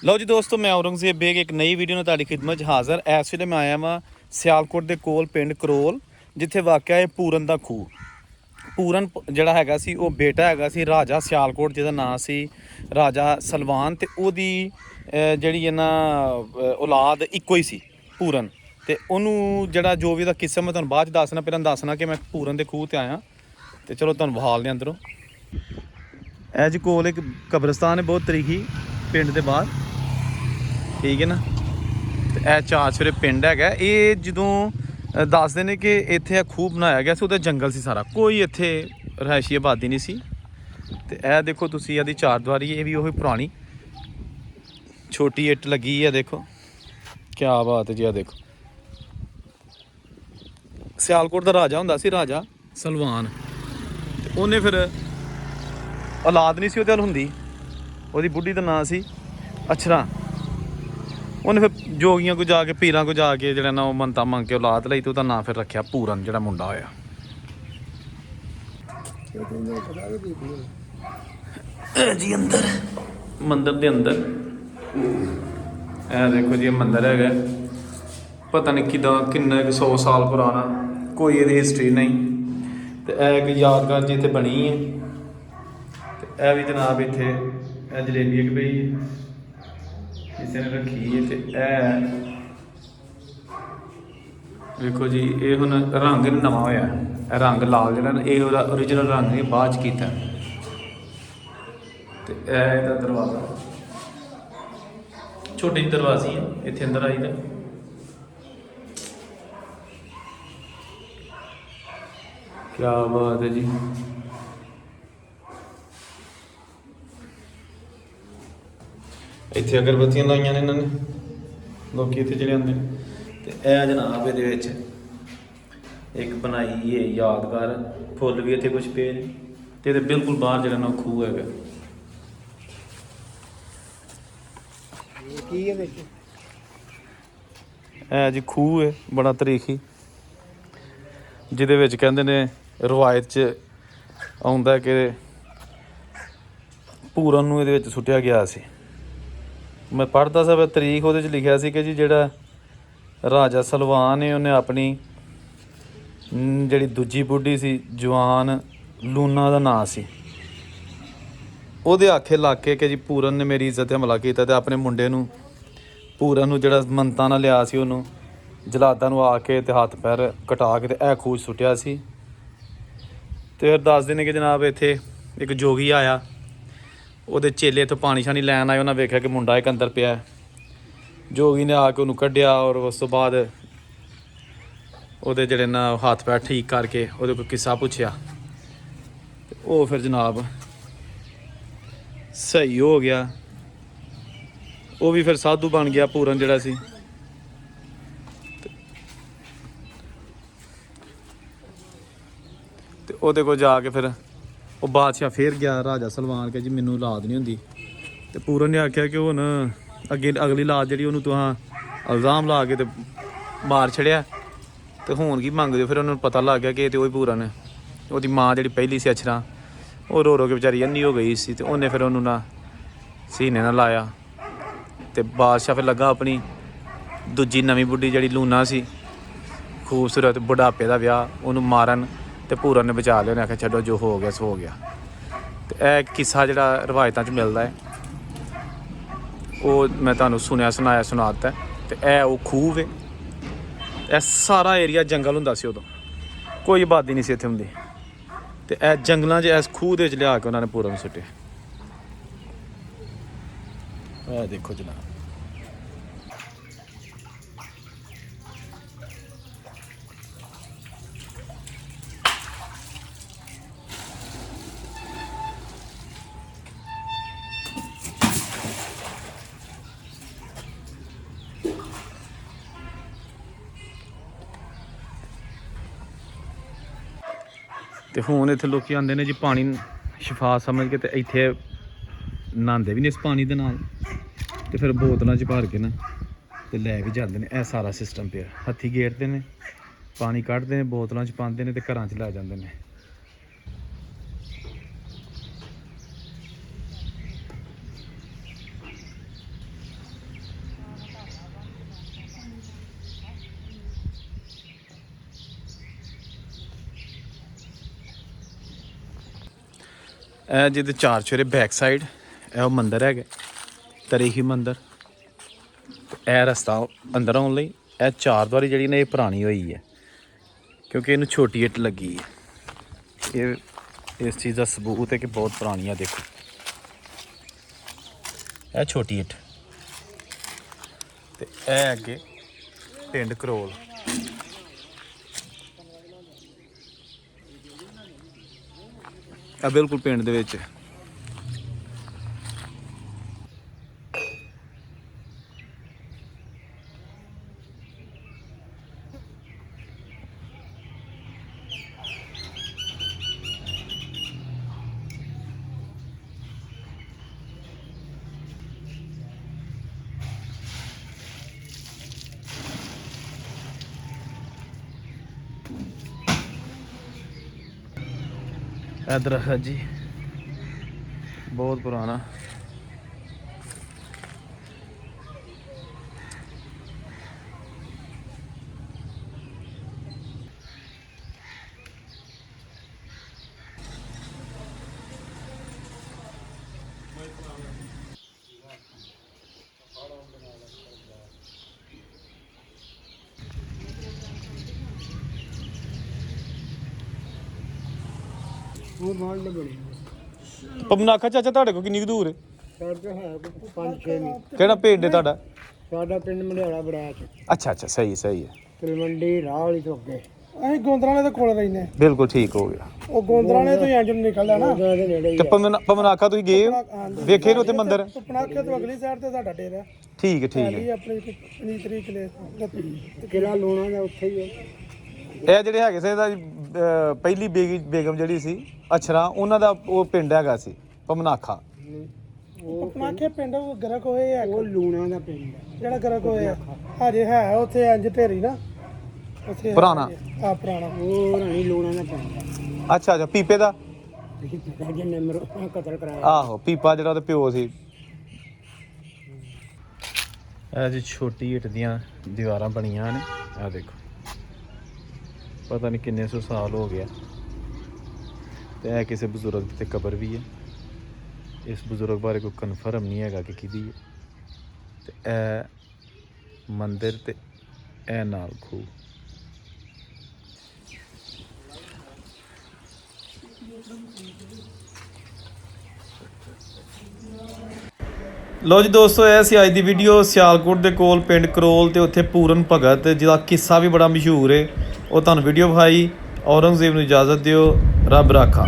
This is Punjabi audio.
ਲਓ ਜੀ ਦੋਸਤੋ, ਮੈਂ ਔਰੰਗਜ਼ੇਬ ਬੇਗ ਇੱਕ ਨਈ ਵੀਡੀਓ ਨਾਲ ਤੁਹਾਡੀ ਖਿਦਮਤ 'ਚ ਹਾਜ਼ਰ। ਇਸ ਵੇਲੇ ਮੈਂ ਆਇਆ ਵਾਂ ਸਿਆਲਕੋਟ ਦੇ ਕੋਲ ਪਿੰਡ ਕਰੋਲ, ਜਿੱਥੇ ਵਾਕਿਆ ਹੈ ਪੂਰਨ ਦਾ ਖੂਹ। ਪੂਰਨ ਜਿਹੜਾ ਹੈਗਾ ਸੀ ਉਹ ਬੇਟਾ ਹੈਗਾ ਸੀ ਰਾਜਾ ਸਿਆਲਕੋਟ, ਜਿਹਦਾ ਨਾਂ ਸੀ ਰਾਜਾ ਸਲਵਾਨ, ਅਤੇ ਉਹਦੀ ਜਿਹੜੀ ਇਹਨਾਂ ਔਲਾਦ ਇੱਕੋ ਹੀ ਸੀ ਪੂਰਨ। ਅਤੇ ਉਹਨੂੰ ਜਿਹੜਾ ਜੋ ਵੀ ਉਹਦਾ ਕਿੱਸਾ ਮੈਂ ਤੁਹਾਨੂੰ ਬਾਅਦ 'ਚ ਦੱਸਣਾ, ਪਹਿਲਾਂ ਦੱਸਣਾ ਕਿ ਮੈਂ ਪੂਰਨ ਦੇ ਖੂਹ 'ਤੇ ਆਇਆ। ਅਤੇ ਚਲੋ ਤੁਹਾਨੂੰ ਵਿਖਾਲ ਦੇ ਅੰਦਰੋਂ। ਇਹ ਜੀ ਕੋਲ ਇੱਕ ਕਬਰਸਤਾਨ ਹੈ ਬਹੁਤ ਤਰੀਖੀ ਪਿੰਡ ਦੇ ਬਾਹਰ, ਠੀਕ ਹੈ ਨਾ। ਤੇ ਇਹ ਚਾਰ ਸਵੇਰੇ ਪਿੰਡ ਹੈਗਾ। ਇਹ ਜਦੋਂ ਦੱਸਦੇ ਨੇ ਕਿ ਇੱਥੇ ਇਹ ਖੂਹ ਬਣਾਇਆ ਗਿਆ ਸੀ, ਉਹਦਾ ਜੰਗਲ ਸੀ ਸਾਰਾ, ਕੋਈ ਇੱਥੇ ਰਿਹਾਇਸ਼ੀ ਆਬਾਦੀ ਨਹੀਂ ਸੀ। ਤੇ ਇਹ ਦੇਖੋ ਤੁਸੀਂ, ਇਹਦੀ ਚਾਰ ਦੀਵਾਰੀ, ਇਹ ਵੀ ਉਹੀ ਪੁਰਾਣੀ ਛੋਟੀ ਇੱਟ ਲੱਗੀ ਹੈ, ਦੇਖੋ ਕਿਆ ਬਾਤ ਹੈ ਜੀ। ਆ ਦੇਖੋ, ਸਿਆਲਕੋਟ ਦਾ ਰਾਜਾ ਹੁੰਦਾ ਸੀ ਰਾਜਾ ਸਲਵਾਨ, ਤੇ ਉਹਨੇ ਫਿਰ ਔਲਾਦ ਨਹੀਂ ਸੀ ਉਹਦੇ ਨਾਲ ਹੁੰਦੀ, ਉਹਦੀ ਬੁੱਢੀ ਦਾ ਨਾਂ ਸੀ ਅਛਰਾ। ਉਹਨੇ ਫਿਰ ਜੋਗੀਆਂ ਕੋ ਜਾ ਕੇ, ਪੀਰਾਂ ਕੋ ਜਾ ਕੇ ਜਿਹੜਾ ਨਾ ਉਹ ਮੰਨਤਾਂ ਮੰਗ ਕੇ ਔਲਾਦ ਲਈ, ਤੇ ਉਹਦਾ ਨਾਂ ਫਿਰ ਰੱਖਿਆ ਪੂਰਨ, ਜਿਹੜਾ ਮੁੰਡਾ ਹੋਇਆ। ਜੀ ਅੰਦਰ ਮੰਦਰ ਦੇ ਅੰਦਰ ਇਹ ਦੇਖੋ ਜੀ, ਇਹ ਮੰਦਰ ਹੈਗਾ, ਪਤਾ ਨਹੀਂ ਕਿੱਦਾਂ ਕਿੰਨਾ 100 ਸਾਲ ਪੁਰਾਣਾ, ਕੋਈ ਇਹਦੀ ਹਿਸਟਰੀ ਨਹੀਂ। ਤੇ ਇਹ ਇੱਕ ਯਾਦਗਾਰ ਜੀ ਇੱਥੇ ਬਣੀ ਹੈ। ਤੇ ਇਹ ਵੀ ਜਨਾਬ ਇੱਥੇ ਇਹ ਜਲੇਬੀ ਇੱਕ ਪਈ ਕਿਸੇ ਨੇ ਰੱਖੀ ਹੈ। ਤੇ ਇਹ ਵੇਖੋ ਜੀ, ਇਹ ਹੁਣ ਰੰਗ ਨਵਾਂ ਹੋਇਆ, ਇਹ ਰੰਗ ਲਾਲ ਜਿਹੜਾ ਨਾ, ਇਹ ਉਹਦਾ ਓਰੀਜਨਲ ਰੰਗ ਨਹੀਂ, ਬਾਅਦ 'ਚ ਕੀਤਾ। ਤੇ ਇਹ ਇਹਦਾ ਦਰਵਾਜ਼ਾ, ਛੋਟੀ ਜਿਹੀ ਦਰਵਾਜ਼ੀ ਹੈ, ਇੱਥੇ ਅੰਦਰ ਆਈ ਦਾ। ਕਿਆ ਬਾਤ ਹੈ ਜੀ। ਇੱਥੇ ਅਗਰਬੱਤੀਆਂ ਲਾਈਆਂ ਨੇ ਇਹਨਾਂ ਨੇ, ਲੋਕੀ ਇੱਥੇ ਜਿਹੜੇ ਆਉਂਦੇ ਨੇ। ਤੇ ਇਹ ਜਨਾਬ ਇਹਦੇ ਵਿੱਚ ਇੱਕ ਬਣਾਈ ਹੈ ਯਾਦਗਾਰ, ਫੁੱਲ ਵੀ ਇੱਥੇ ਕੁਛ ਪਏ ਨੇ। ਤੇ ਇਹਦੇ ਬਿਲਕੁਲ ਬਾਹਰ ਜਿਹੜਾ ਨਾ ਖੂਹ ਹੈਗਾ। ਕੀ ਹੈ ਵਿੱਚ? ਇਹ ਜੀ ਖੂਹ ਹੈ ਬੜਾ ਤਰੀਖੀ, ਜਿਹਦੇ ਵਿੱਚ ਕਹਿੰਦੇ ਨੇ ਰਵਾਇਤ 'ਚ ਆਉਂਦਾ ਕਿ ਪੂਰਨ ਨੂੰ ਇਹਦੇ ਵਿੱਚ ਸੁੱਟਿਆ ਗਿਆ ਸੀ। ਮੈਂ ਪੜ੍ਹਦਾ ਸੀ ਤਰੀਕ, ਉਹਦੇ 'ਚ ਲਿਖਿਆ ਸੀ ਕਿ ਜੀ ਜਿਹੜਾ ਰਾਜਾ ਸਲਵਾਨ ਹੈ, ਉਹਨੇ ਆਪਣੀ ਜਿਹੜੀ ਦੂਜੀ ਬੁੱਢੀ ਸੀ ਜਵਾਨ, ਲੂਣਾ ਦਾ ਨਾਂ ਸੀ, ਉਹਦੇ ਆਖੇ ਲੱਗ ਕੇ ਕਿ ਜੀ ਪੂਰਨ ਨੇ ਮੇਰੀ ਇੱਜ਼ਤ 'ਤੇ ਹਮਲਾ ਕੀਤਾ, ਅਤੇ ਆਪਣੇ ਮੁੰਡੇ ਨੂੰ ਪੂਰਨ ਨੂੰ ਜਿਹੜਾ ਮੰਨਤਾਂ ਨਾਲ ਲਿਆ ਸੀ, ਉਹਨੂੰ ਜਲਾਦਾਂ ਨੂੰ ਆ ਕੇ ਅਤੇ ਹੱਥ ਪੈਰ ਕਟਾ ਕੇ ਤੇ ਇਹ ਖੂਹ 'ਚ ਸੁੱਟਿਆ ਸੀ। ਅਤੇ ਫਿਰ ਦੱਸਦੇ ਨੇ ਕਿ ਜਨਾਬ ਇੱਥੇ ਇੱਕ ਜੋਗੀ ਆਇਆ, ਉਹਦੇ ਚੇਲੇ ਇੱਥੋਂ ਪਾਣੀ ਸ਼ਾਣੀ ਲੈਣ ਆਏ, ਉਹਨਾਂ ਵੇਖਿਆ ਕਿ ਮੁੰਡਾ ਇੱਕ ਅੰਦਰ ਪਿਆ। ਜੋਗੀ ਨੇ ਆ ਕੇ ਉਹਨੂੰ ਕੱਢਿਆ, ਔਰ ਉਸ ਤੋਂ ਬਾਅਦ ਉਹਦੇ ਜਿਹੜੇ ਨਾ ਹੱਥ ਪੈਰ ਠੀਕ ਕਰਕੇ ਉਹਦੇ ਕੋਲ ਕਿੱਸਾ ਪੁੱਛਿਆ, ਉਹ ਫਿਰ ਜਨਾਬ ਸਹੀ ਹੋ ਗਿਆ। ਉਹ ਵੀ ਫਿਰ ਸਾਧੂ ਬਣ ਗਿਆ ਪੂਰਨ ਜਿਹੜਾ ਸੀ। ਤੇ ਉਹਦੇ ਕੋਲ ਜਾ ਕੇ ਫਿਰ ਉਹ ਬਾਦਸ਼ਾਹ ਫੇਰ ਗਿਆ ਰਾਜਾ ਸਲਵਾਨ ਕੇ ਜੀ ਮੈਨੂੰ ਔਲਾਦ ਨਹੀਂ ਹੁੰਦੀ। ਤੇ ਪੂਰਨ ਨੇ ਆਖਿਆ ਕਿ ਹੁਣ ਅਗਲੀ ਔਲਾਦ ਜਿਹੜੀ ਉਹਨੂੰ ਤੁਹਾਂ ਇਲਜ਼ਾਮ ਲਾ ਕੇ ਤੇ ਮਾਰ ਛੜਿਆ, ਤੇ ਹੁਣ ਕੀ ਮੰਗਦੇ ਹੋ। ਫਿਰ ਉਹਨਾਂ ਨੂੰ ਪਤਾ ਲੱਗ ਗਿਆ ਕਿ ਇਹ ਤੇ ਉਹੀ ਪੂਰਨ ਹੈ। ਉਹਦੀ ਮਾਂ ਜਿਹੜੀ ਪਹਿਲੀ ਸੀ ਅਛਰਾ, ਉਹ ਰੋ ਰੋ ਕੇ ਵਿਚਾਰੀ ਅੰਨੀ ਹੋ ਗਈ ਸੀ, ਤੇ ਉਹਨੇ ਫਿਰ ਉਹਨੂੰ ਨਾ ਸੀਨੇ ਨਾਲ ਲਾਇਆ। ਤੇ ਬਾਦਸ਼ਾਹ ਫਿਰ ਲੱਗਾ ਆਪਣੀ ਦੂਜੀ ਨਵੀਂ ਬੁੱਢੀ ਜਿਹੜੀ ਲੂਣਾ ਸੀ, ਖੂਬਸੂਰਤ ਬੁਢਾਪੇ ਦਾ ਵਿਆਹ, ਉਹਨੂੰ ਮਾਰਨ, ਤੇ ਪੂਰਨ ਨੇ ਬਚਾ ਲਿਆ। ਉਹਨੇ ਆਖਿਆ ਛੱਡੋ, ਜੋ ਹੋ ਗਿਆ ਸੋ ਹੋ ਗਿਆ। ਤੇ ਇਹ ਕਿੱਸਾ ਜਿਹੜਾ ਰਵਾਇਤਾਂ 'ਚ ਮਿਲਦਾ ਹੈ, ਉਹ ਮੈਂ ਤੁਹਾਨੂੰ ਸੁਣਾਇਆ ਸੁਣਾ ਦਿੱਤਾ। ਤੇ ਇਹ ਉਹ ਖੂਹ ਹੈ। ਇਹ ਸਾਰਾ ਏਰੀਆ ਜੰਗਲ ਹੁੰਦਾ ਸੀ ਉਦੋਂ, ਕੋਈ ਆਬਾਦੀ ਨਹੀਂ ਸੀ ਇੱਥੇ ਹੁੰਦੀ। ਤੇ ਇਹ ਜੰਗਲਾਂ 'ਚ ਇਸ ਖੂਹ ਦੇ ਵਿੱਚ ਲਿਆ ਕੇ ਉਹਨਾਂ ਨੇ ਪੂਰਨ ਨੂੰ ਸੁੱਟਿਆ। ਇਹ ਦੇਖੋ ਜਨਾਬ, ਤੇ ਹੁਣ ਇੱਥੇ ਲੋਕੀ ਆਉਂਦੇ ਨੇ ਜੀ ਪਾਣੀ ਸ਼ਿਫਾ ਸਮਝ ਕੇ, ਤੇ ਇੱਥੇ ਨਹਾਉਂਦੇ ਵੀ ਨੇ ਇਸ ਪਾਣੀ ਦੇ ਨਾਲ, ਤੇ ਫਿਰ ਬੋਤਲਾਂ 'ਚ ਭਰ ਕੇ ਨਾ ਤੇ ਲੈ ਵੀ ਜਾਂਦੇ ਨੇ। ਇਹ ਸਾਰਾ ਸਿਸਟਮ ਪਿਆ, ਹੱਥੀਂ ਗੇੜਦੇ ਨੇ, ਪਾਣੀ ਕੱਢਦੇ ਨੇ, ਬੋਤਲਾਂ 'ਚ ਪਾਉਂਦੇ ਨੇ, ਤੇ ਘਰਾਂ 'ਚ ਲੈ ਜਾਂਦੇ ਨੇ। ਇਹ ਜਿਹਦੇ ਚਾਰ ਚੁਫੇਰੇ ਬੈਕ ਸਾਈਡ ਇਹ ਉਹ ਮੰਦਿਰ ਹੈਗਾ ਤਰੀਹੀ ਮੰਦਿਰ। ਇਹ ਰਸਤਾ ਅੰਦਰ ਆਉਣ ਲਈ। ਇਹ ਚਾਰ ਦੀਵਾਰੀ ਜਿਹੜੀ ਨੇ ਇਹ ਪੁਰਾਣੀ ਹੋਈ ਹੈ ਕਿਉਂਕਿ ਇਹਨੂੰ ਛੋਟੀ ਇੱਟ ਲੱਗੀ ਹੈ। ਇਹ ਇਸ ਚੀਜ਼ ਦਾ ਸਬੂਤ ਹੈ ਕਿ ਬਹੁਤ ਪੁਰਾਣੀ ਆ। ਦੇਖੋ ਇਹ ਛੋਟੀ ਇੱਟ ਤੇ ਇਹ ਅੱਗੇ ਪਿੰਡ ਕਰੋਲ। ਇਹ ਬਿਲਕੁਲ ਪਿੰਡ ਦੇ ਵਿੱਚ। ਇਹ ਦਰਖਤ ਜੀ ਬਹੁਤ ਪੁਰਾਣਾ। ਉਹ ਮਾਲ ਨੇ ਬਣੀ ਪਮਨਾਖਾ ਚਾਚਾ ਤੁਹਾਡੇ ਕੋਲ ਕਿੰਨੀ ਕੁ ਦੂਰ ਹੈ? ਸਾਡੇ ਹੈ 5-6 ਮੀਟਰ। ਕਿਹੜਾ ਪਿੰਡ ਹੈ ਤੁਹਾਡਾ? ਸਾਡਾ ਪਿੰਡ ਮੰਡਿਆਲਾ ਬੜਾਚ ਅੱਛਾ ਅੱਛਾ ਸਹੀ ਸਹੀ ਹੈ। ਤਲਵੰਡੀ ਰਾਹ ਵਾਲੀ ਤੋਂ ਅੱਗੇ। ਅਸੀਂ ਗੋਂਦਰਾਲੇ ਦੇ ਕੋਲ ਰਹਿੰਦੇ। ਬਿਲਕੁਲ ਠੀਕ ਹੋ ਗਿਆ। ਉਹ ਗੋਂਦਰਾਲੇ ਤੋਂ ਇੰਜ ਨਿਕਲਦਾ ਨਾ ਉਹਦੇ ਨੇੜੇ ਹੀ ਤੇ ਪਮਨਾਖਾ ਤੁਸੀਂ ਗਏ ਹੋ? ਵੇਖੇ ਨੇ ਉੱਥੇ ਮੰਦਿਰ? ਪਨਾਖੇ ਤੋਂ ਅਗਲੀ ਸਾਈਡ ਤੇ ਸਾਡਾ ਡੇਰਾ। ਠੀਕ ਹੈ ਠੀਕ ਹੈ। ਇਹ ਆਪਣੀ 15 ਤਰੀਕ ਲੈ ਕਿਲਾ ਲੋਣਾ ਦਾ ਉੱਥੇ ਹੀ ਹੈ। ਇਹ ਜਿਹੜੇ ਹੈਗੇ ਸੀ ਇਹਦਾ ਪਹਿਲੀ ਬੇਗਮ ਜਿਹੜੀ ਸੀ ਅਛਰਾ ਉਹਨਾਂ ਦਾ ਉਹ ਪਿੰਡ ਹੈਗਾ ਸੀ ਪਮਨਾਖਾ। ਉਹ ਪਨਾਖੇ ਪਿੰਡ ਗਰਕ ਹੋਏ ਆ। ਉਹ ਲੂਣਾ ਦਾ ਪਿੰਡ ਹੈ ਜਿਹੜਾ ਗਰਕ ਹੋਏ ਆ। ਹਜੇ ਹੈ ਉੱਥੇ ਇੰਜ ਢੇਰੀ ਨਾ ਉੱਥੇ ਪੁਰਾਣਾ। ਆ ਪੁਰਾਣਾ ਉਹ ਰਾਣੀ ਲੂਣਾ ਦਾ ਪਿੰਡ ਹੈ। ਅੱਛਾ ਅੱਛਾ ਪੀਪੇ ਦਾ ਜਿਹਨੇ ਮਰੋ ਕਤਲ ਕਰਾਇਆ। ਆਹੋ ਪੀਪਾ ਜਿਹੜਾ ਉਹਦਾ ਪਿਓ ਸੀ। ਇਹ ਜੀ ਛੋਟੀ ਇੱਟ ਦੀਆਂ ਦੀਵਾਰਾਂ ਬਣੀਆਂ ਨੇ। ਆਹ ਦੇਖੋ ਪਤਾ ਨਹੀਂ ਕਿੰਨੇ ਸੌ ਸਾਲ ਹੋ ਗਿਆ। ਤੇ ਇਹ ਕਿਸੇ ਬਜ਼ੁਰਗ ਦੀ ਤੇ ਕਬਰ ਵੀ ਹੈ। ਇਸ ਬਜ਼ੁਰਗ ਬਾਰੇ ਕੋਈ ਕਨਫਰਮ ਨਹੀਂ ਹੈਗਾ ਕਿ ਕਿਹਦੀ ਹੈ। ਤੇ ਇਹ ਮੰਦਿਰ ਤੇ ਇਹ ਨਾਲ ਖੂਹ। ਲੋ ਜੀ ਦੋਸਤੋ ਇਹ ਸੀ ਅੱਜ ਦੀ ਵੀਡੀਓ। ਸਿਆਲਕੋਟ ਦੇ ਕੋਲ ਪਿੰਡ ਕਰੋਲ ਤੇ ਉੱਥੇ ਪੂਰਨ ਭਗਤ ਜਿਹਦਾ ਕਿੱਸਾ ਵੀ ਬੜਾ ਮਸ਼ਹੂਰ ਹੈ ਉਹ ਤੁਹਾਨੂੰ ਵੀਡੀਓ ਵਿਖਾਈ। ਔਰੰਗਜ਼ੇਬ ਨੂੰ ਇਜਾਜ਼ਤ ਦਿਓ। ਰੱਬ ਰਾਖਾ।